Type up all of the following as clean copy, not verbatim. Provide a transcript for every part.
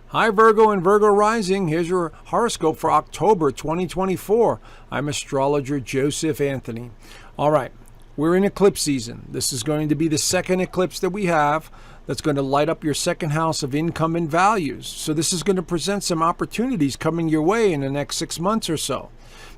Hi Virgo and Virgo Rising, here's your horoscope for October 2024. I'm astrologer Joseph Anthony. All right, we're in eclipse season. This is going to be the second eclipse that we have that's going to light up your second house of income and values. So this is going to present some opportunities coming your way in the next 6 months or so.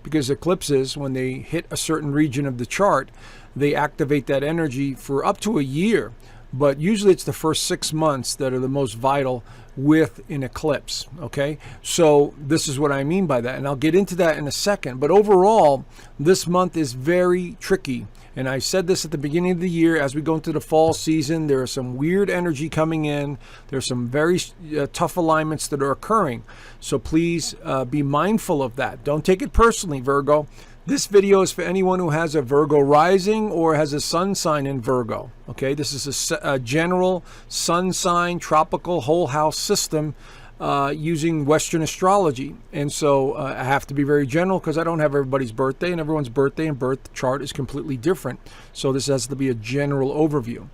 Because eclipses, when they hit a certain region of the chart, they activate that energy for up to a year. But usually it's the first 6 months that are the most vital with an eclipse, okay? So this is what I mean by that, and I'll get into that in a second. But overall, this month is very tricky. And I said this at the beginning of the year, as we go into the fall season, there is some weird energy coming in. There's some very tough alignments that are occurring. So please be mindful of that. Don't take it personally, Virgo. This video is for anyone who has a Virgo rising or has a sun sign in Virgo. Okay, this is a general sun sign, tropical whole house system using Western astrology. And so I have to be very general because I don't have everybody's birthday, and everyone's birthday and birth chart is completely different. So this has to be a general overview.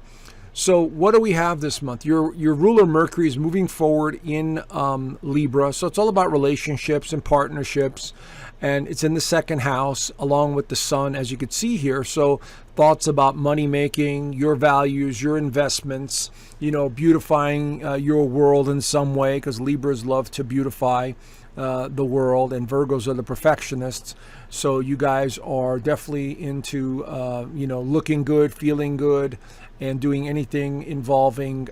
So what do we have this month? Your ruler Mercury is moving forward in Libra. So it's all about relationships and partnerships. And it's in the second house along with the sun, as you can see here. So thoughts about money making, your values, your investments, beautifying your world in some way, because Libras love to beautify the world, and Virgos are the perfectionists. So you guys are definitely into, looking good, feeling good, and doing anything involving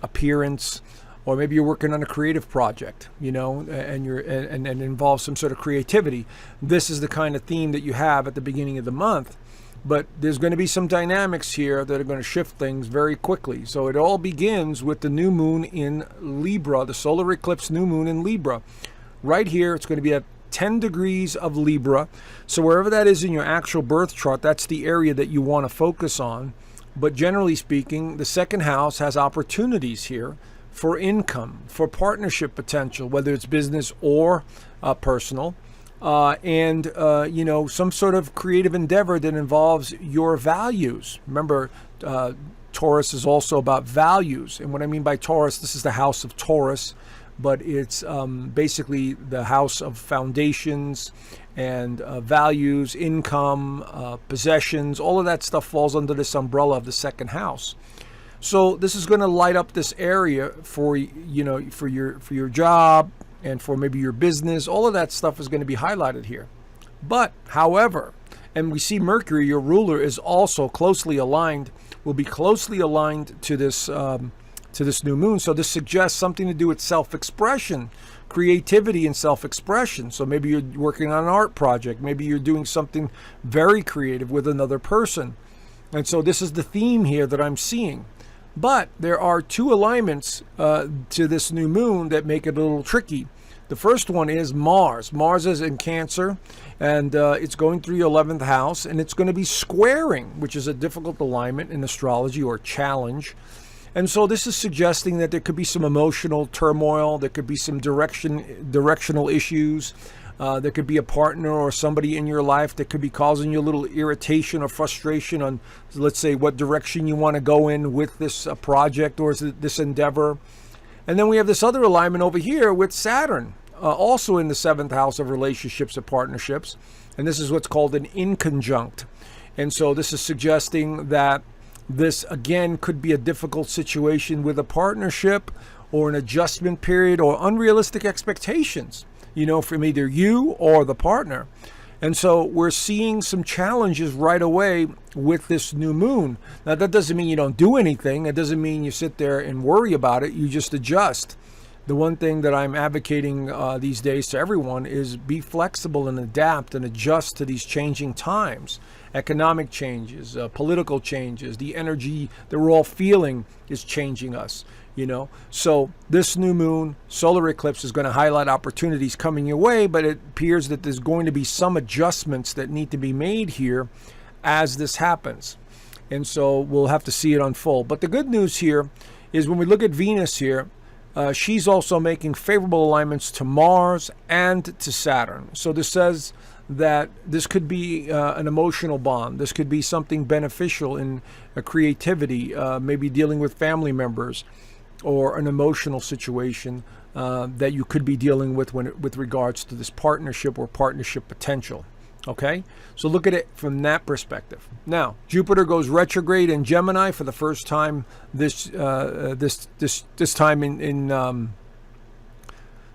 appearance. Or maybe you're working on a creative project, and involves some sort of creativity. This is the kind of theme that you have at the beginning of the month. But there's going to be some dynamics here that are going to shift things very quickly. So it all begins with the new moon in Libra, the solar eclipse new moon in Libra. Right here, it's going to be at 10 degrees of Libra. So wherever that is in your actual birth chart, that's the area that you want to focus on. But generally speaking, the second house has opportunities here for income, for partnership potential, whether it's business or personal, and some sort of creative endeavor that involves your values. Remember, Taurus is also about values. And what I mean by Taurus, this is the house of Taurus, but it's basically the house of foundations and values, income, possessions. All of that stuff falls under this umbrella of the second house. So this is going to light up this area for your job and for maybe your business. All of that stuff is going to be highlighted here. But however, and we see Mercury, your ruler, is also closely aligned, will be closely aligned to this new moon. So this suggests something to do with self-expression, creativity and self-expression. So maybe you're working on an art project. Maybe you're doing something very creative with another person. And so this is the theme here that I'm seeing. But there are two alignments to this new moon that make it a little tricky. The first one is Mars. Mars is in Cancer, and it's going through your 11th house, and it's going to be squaring, which is a difficult alignment in astrology, or challenge. And so this is suggesting that there could be some emotional turmoil, there could be some directional issues. There could be a partner or somebody in your life that could be causing you a little irritation or frustration on, let's say, what direction you want to go in with this project or this endeavor. And then we have this other alignment over here with Saturn, also in the 7th house of relationships and partnerships. And this is what's called an inconjunct. And so this is suggesting that this, again, could be a difficult situation with a partnership or an adjustment period or unrealistic expectations, from either you or the partner. And so we're seeing some challenges right away with this new moon. Now, that doesn't mean you don't do anything. It doesn't mean you sit there and worry about it. You just adjust. The one thing that I'm advocating these days to everyone is be flexible and adapt and adjust to these changing times. Economic changes, political changes, the energy that we're all feeling is changing us. So this new moon solar eclipse is going to highlight opportunities coming your way, but it appears that there's going to be some adjustments that need to be made here as this happens. And so we'll have to see it unfold. But the good news here is when we look at Venus here, she's also making favorable alignments to Mars and to Saturn. So this says that this could be an emotional bond. This could be something beneficial in creativity, maybe dealing with family members. or an emotional situation that you could be dealing with with regards to this partnership or partnership potential. Okay, so look at it from that perspective. Now, Jupiter goes retrograde in Gemini for the first time this time in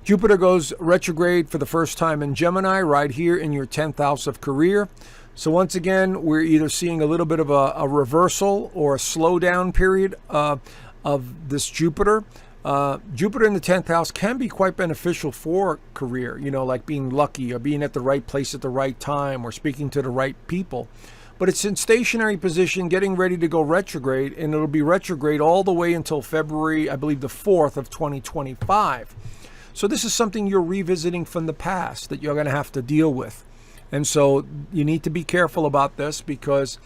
Jupiter goes retrograde for the first time in Gemini right here in your 10th house of career. So once again, we're either seeing a little bit of a reversal or a slowdown period of this Jupiter. Jupiter in the 10th house can be quite beneficial for career, like being lucky or being at the right place at the right time or speaking to the right people. But it's in stationary position, getting ready to go retrograde, and it'll be retrograde all the way until February, I believe, the 4th of 2025. So this is something you're revisiting from the past that you're going to have to deal with. And so you need to be careful about this because,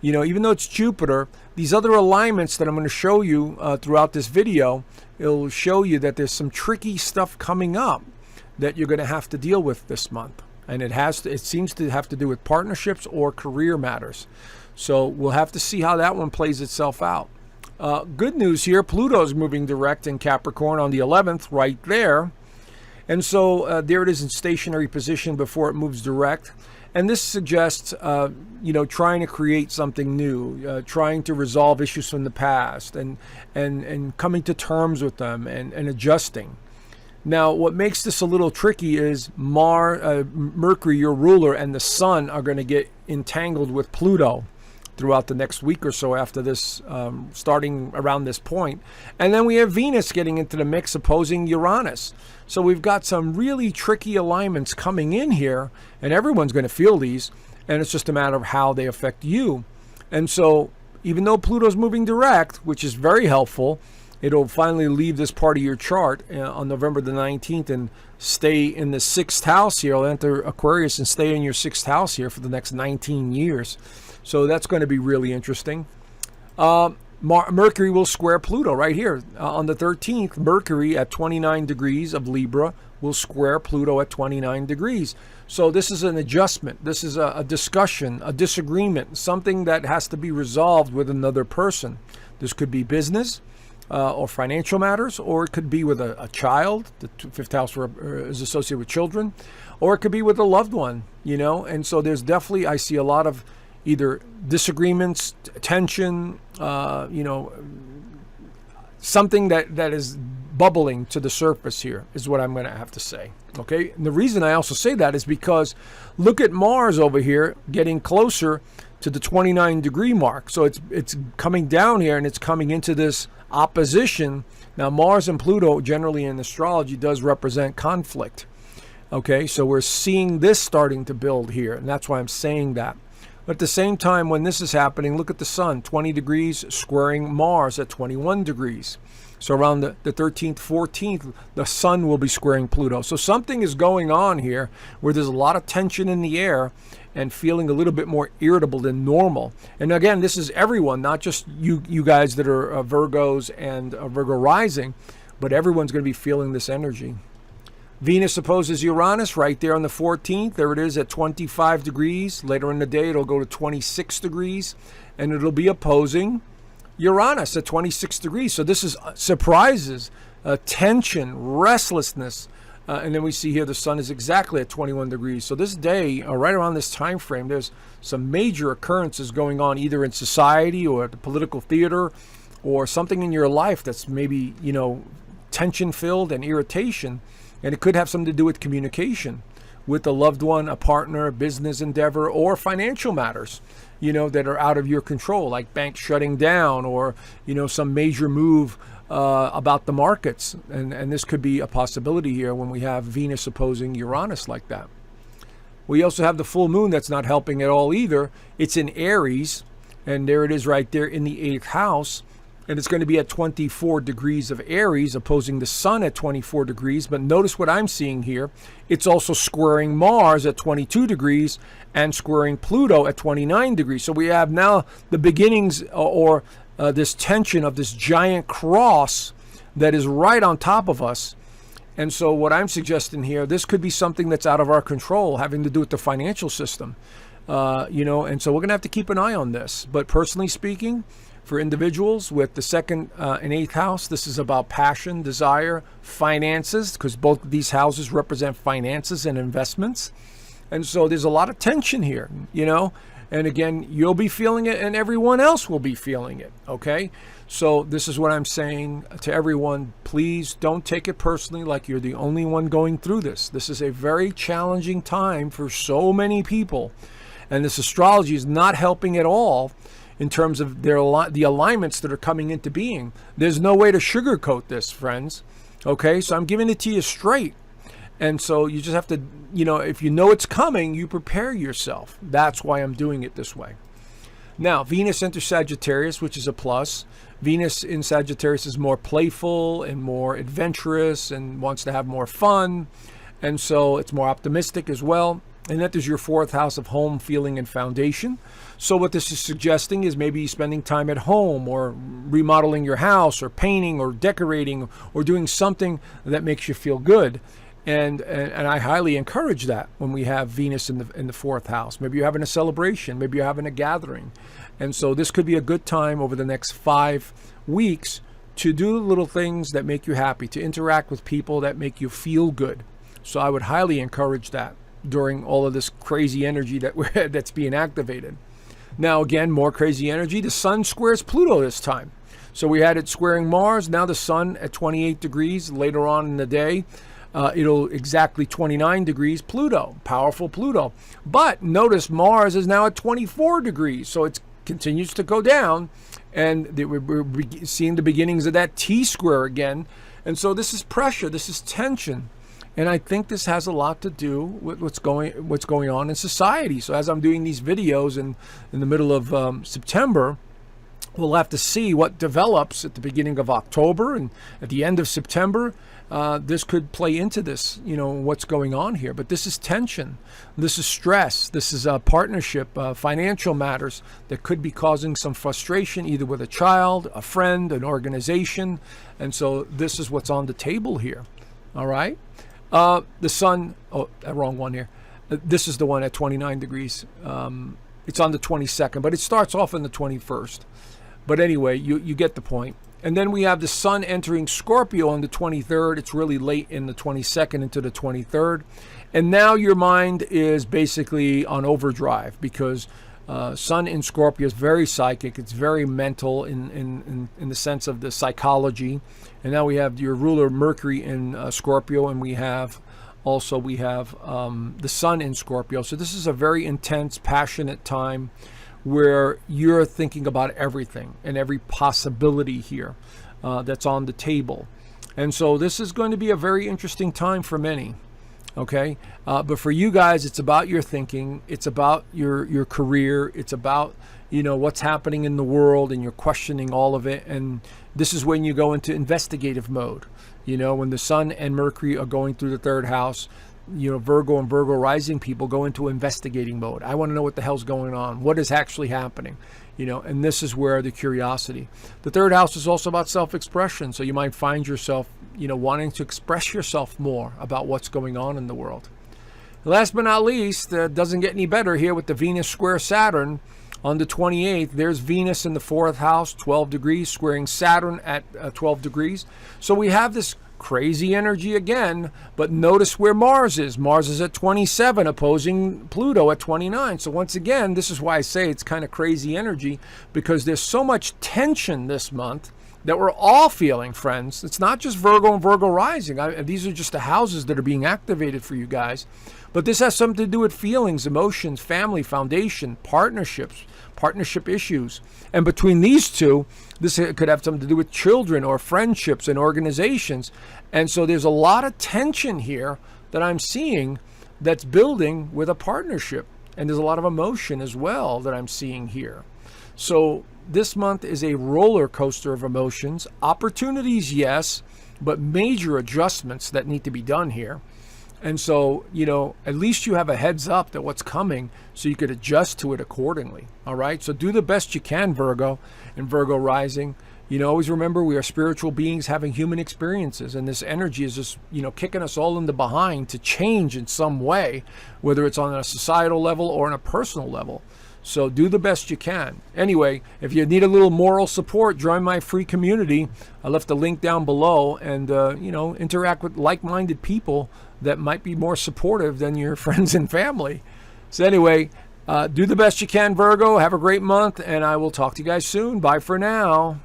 even though it's Jupiter, these other alignments that I'm going to show you throughout this video, it'll show you that there's some tricky stuff coming up that you're going to have to deal with this month. And it seems to have to do with partnerships or career matters. So we'll have to see how that one plays itself out. Good news here, Pluto's moving direct in Capricorn on the 11th, right there. And so there it is in stationary position before it moves direct. And this suggests, trying to create something new, trying to resolve issues from the past and coming to terms with them and adjusting. Now, what makes this a little tricky is Mercury, your ruler, and the Sun are going to get entangled with Pluto throughout the next week or so after this, starting around this point. And then we have Venus getting into the mix, opposing Uranus. So we've got some really tricky alignments coming in here, and everyone's going to feel these, and it's just a matter of how they affect you. And so even though Pluto's moving direct, which is very helpful, it'll finally leave this part of your chart on November the 19th and stay in the 6th house here. It'll enter Aquarius and stay in your 6th house here for the next 19 years. So that's going to be really interesting. Mercury will square Pluto right here. On the 13th, Mercury at 29 degrees of Libra will square Pluto at 29 degrees. So this is an adjustment. This is a discussion, a disagreement, something that has to be resolved with another person. This could be business or financial matters, or it could be with a child. The 5th house is associated with children, or it could be with a loved one, And so there's definitely, I see a lot of either disagreements, tension, something that is bubbling to the surface here is what I'm going to have to say. Okay, and the reason I also say that is because look at Mars over here getting closer to the 29 degree mark. So it's coming down here and it's coming into this opposition. Now Mars and Pluto generally in astrology does represent conflict. Okay, so we're seeing this starting to build here, and that's why I'm saying that. But at the same time, when this is happening, look at the Sun, 20 degrees squaring Mars at 21 degrees. So around the 13th, 14th, the Sun will be squaring Pluto. So something is going on here where there's a lot of tension in the air and feeling a little bit more irritable than normal. And again, this is everyone, not just you guys that are Virgos and Virgo rising, but everyone's going to be feeling this energy. Venus opposes Uranus right there on the 14th. There it is at 25 degrees. Later in the day, it'll go to 26 degrees, and it'll be opposing Uranus at 26 degrees. So this is surprises, tension, restlessness. And then we see here the Sun is exactly at 21 degrees. So this day, right around this time frame, there's some major occurrences going on either in society or the political theater or something in your life that's maybe, tension-filled and irritation. And it could have something to do with communication with a loved one, a partner, a business endeavor, or financial matters, that are out of your control, like banks shutting down or, some major move about the markets. And this could be a possibility here when we have Venus opposing Uranus like that. We also have the full moon that's not helping at all either. It's in Aries, and there it is right there in the 8th house. And it's going to be at 24 degrees of Aries, opposing the Sun at 24 degrees. But notice what I'm seeing here. It's also squaring Mars at 22 degrees and squaring Pluto at 29 degrees. So we have now the beginnings or this tension of this giant cross that is right on top of us. And so what I'm suggesting here, this could be something that's out of our control, having to do with the financial system. And so we're going to have to keep an eye on this. But personally speaking, For individuals with the second and eighth house, this is about passion, desire, finances, because both of these houses represent finances and investments. And so there's a lot of tension here, you know. And again, you'll be feeling it and everyone else will be feeling it, okay? So this is what I'm saying to everyone. Please don't take it personally like you're the only one going through this. This is a very challenging time for so many people. And this astrology is not helping at all in terms of the alignments that are coming into being. There's no way to sugarcoat this, friends, okay? So I'm giving it to you straight. And so you just have to, you know, if you know it's coming, you prepare yourself. That's why I'm doing it this way. Now, Venus enters Sagittarius, which is a plus. Venus in Sagittarius is more playful and more adventurous and wants to have more fun. And so it's more optimistic as well. And that is your fourth house of home, feeling, and foundation. So what this is suggesting is maybe spending time at home or remodeling your house or painting or decorating or doing something that makes you feel good. And I highly encourage that when we have Venus in the fourth house. Maybe you're having a celebration. Maybe you're having a gathering. And so this could be a good time over the next 5 weeks to do little things that make you happy, to interact with people that make you feel good. So I would highly encourage that during all of this crazy energy that's being activated. Now, again, more crazy energy. The sun squares Pluto this time. So we had it squaring Mars. Now the sun at 28 degrees later on in the day. It'll exactly 29 degrees Pluto, powerful Pluto. But notice Mars is now at 24 degrees, so it continues to go down. And we're seeing the beginnings of that T-square again. And so this is pressure, this is tension. And I think this has a lot to do with what's going on in society. So as I'm doing these videos in the middle of September, we'll have to see what develops at the beginning of October and at the end of September. This could play into this, you know, what's going on here. But this is tension. This is stress. This is a partnership, financial matters that could be causing some frustration either with a child, a friend, an organization. And so this is what's on the table here. All right. The sun, wrong one here. This is the one at 29 degrees. It's on the 22nd, but it starts off on the 21st. But anyway, you get the point. And then we have the sun entering Scorpio on the 23rd. It's really late in the 22nd into the 23rd. And now your mind is basically on overdrive because sun in Scorpio is very psychic. It's very mental in the sense of the psychology. And now we have your ruler Mercury in Scorpio, and we have the sun in Scorpio. So this is a very intense, passionate time where you're thinking about everything and every possibility here that's on the table. And so this is going to be a very interesting time for many, okay? But for you guys, it's about your thinking. It's about your career. It's about, you know, what's happening in the world, and you're questioning all of it. And this is when you go into investigative mode. You know, when the sun and Mercury are going through the third house, you know, Virgo and Virgo rising people go into investigating mode. I want to know what the hell's going on. What is actually happening? You know, and this is where the curiosity. The third house is also about self-expression. So you might find yourself, you know, wanting to express yourself more about what's going on in the world. Last but not least, doesn't get any better here with the Venus square Saturn on the 28th. There's Venus in the fourth house, 12 degrees, squaring Saturn at 12 degrees. So we have this crazy energy again, but notice where Mars is. Mars is at 27, opposing Pluto at 29. So once again, this is why I say it's kind of crazy energy, because there's so much tension this month that we're all feeling, friends. It's not just Virgo and Virgo rising. These are just the houses that are being activated for you guys. But this has something to do with feelings, emotions, family, foundation, partnerships, partnership issues. And between these two, this could have something to do with children or friendships and organizations. And so there's a lot of tension here that I'm seeing that's building with a partnership. And there's a lot of emotion as well that I'm seeing here. So this month is a roller coaster of emotions. Opportunities, yes, but major adjustments that need to be done here. And so, you know, at least you have a heads up that what's coming so you could adjust to it accordingly. All right. So do the best you can, Virgo and Virgo rising. You know, always remember we are spiritual beings having human experiences. And this energy is just, you know, kicking us all in the behind to change in some way, whether it's on a societal level or on a personal level. So do the best you can. Anyway, if you need a little moral support, join my free community. I left a link down below, and interact with like-minded people that might be more supportive than your friends and family. So anyway, do the best you can, Virgo. Have a great month, and I will talk to you guys soon. Bye for now.